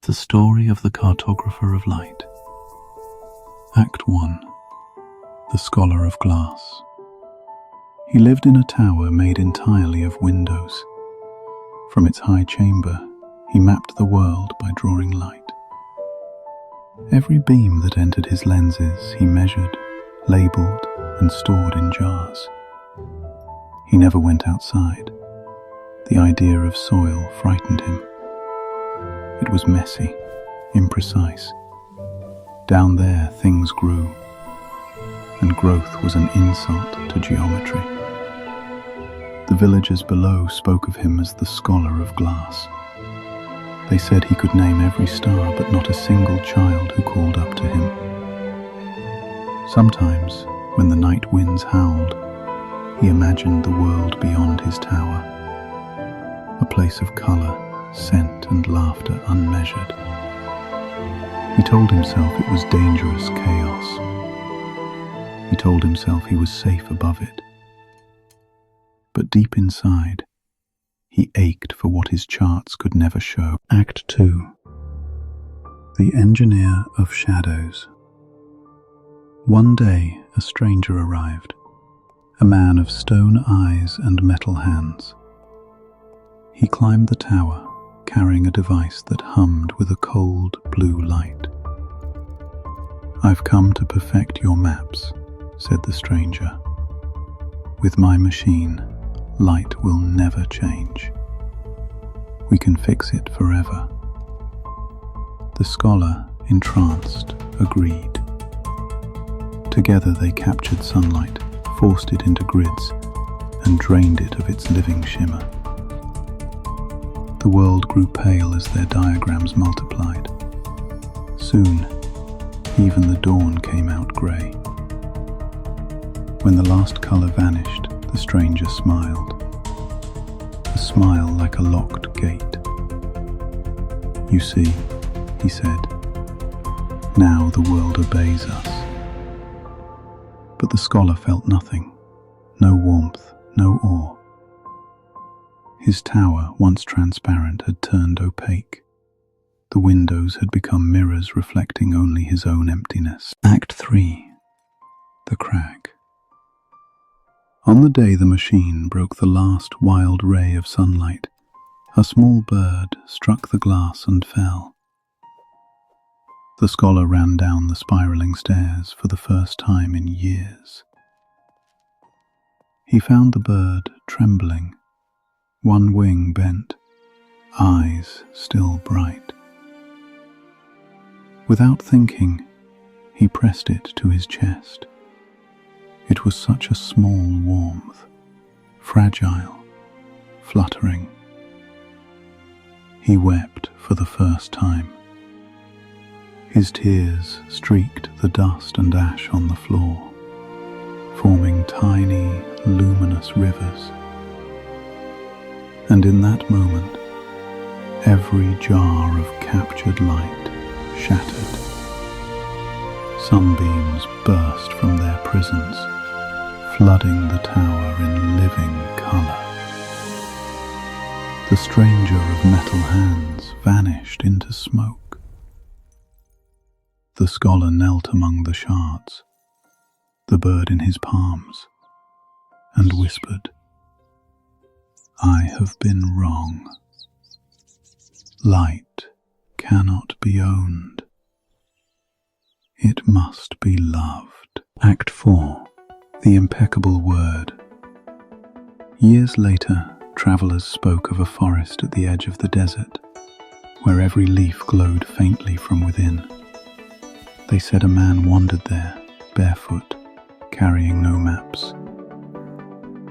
The Story of the Cartographer of Light. Act 1. The Scholar of Glass. He lived in a tower made entirely of windows. From its high chamber, he mapped the world by drawing light. Every beam that entered his lenses he measured, labeled, and stored in jars. He never went outside. The idea of soil frightened him. It was messy, imprecise. Down there things grew, and growth was an insult to geometry. The villagers below spoke of him as the Scholar of Glass. They said he could name every star, but not a single child who called up to him. Sometimes, when the night winds howled, he imagined the world beyond his tower, a place of colour, scent and laughter unmeasured. He told himself it was dangerous chaos. He told himself he was safe above it. But deep inside, he ached for what his charts could never show. Act 2. The Engineer of Shadows. One day a stranger arrived, a man of stone eyes and metal hands. He climbed the tower, carrying a device that hummed with a cold blue light. "I've come to perfect your maps," said the stranger. "With my machine, light will never change. We can fix it forever." The scholar, entranced, agreed. Together they captured sunlight, forced it into grids, and drained it of its living shimmer. The world grew pale as their diagrams multiplied. Soon, even the dawn came out grey. When the last colour vanished, the stranger smiled. A smile like a locked gate. "You see," he said, "now the world obeys us." But the scholar felt nothing, no warmth, no awe. His tower, once transparent, had turned opaque. The windows had become mirrors reflecting only his own emptiness. Act 3. The Crag. On the day the machine broke the last wild ray of sunlight, a small bird struck the glass and fell. The scholar ran down the spiraling stairs for the first time in years. He found the bird trembling, one wing bent, eyes still bright. Without thinking, he pressed it to his chest. It was such a small warmth, fragile, fluttering. He wept for the first time. His tears streaked the dust and ash on the floor, forming tiny, luminous rivers. And in that moment, every jar of captured light shattered. Sunbeams burst from their prisons, flooding the tower in living colour. The stranger of metal hands vanished into smoke. The scholar knelt among the shards, the bird in his palms, and whispered, "I have been wrong. Light cannot be owned. It must be loved." Act 4. The Impeccable Word. Years later, travellers spoke of a forest at the edge of the desert, where every leaf glowed faintly from within. They said a man wandered there, barefoot, carrying no maps.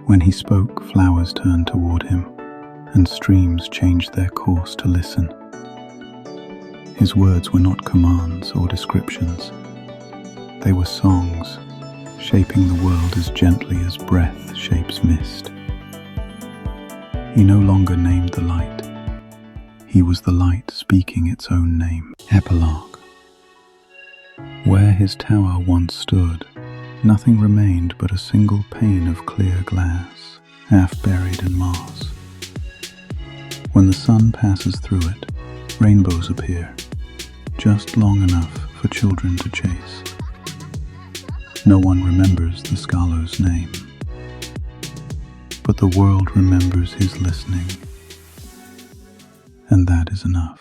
When he spoke, flowers turned toward him, and streams changed their course to listen. His words were not commands or descriptions. They were songs, shaping the world as gently as breath shapes mist. He no longer named the light. He was the light speaking its own name. Epilogue. Where his tower once stood, nothing remained but a single pane of clear glass, half buried in moss. When the sun passes through it, Rainbows appear, just long enough for children to chase. No one remembers the Scalo's name, but the world remembers his listening, and that is enough.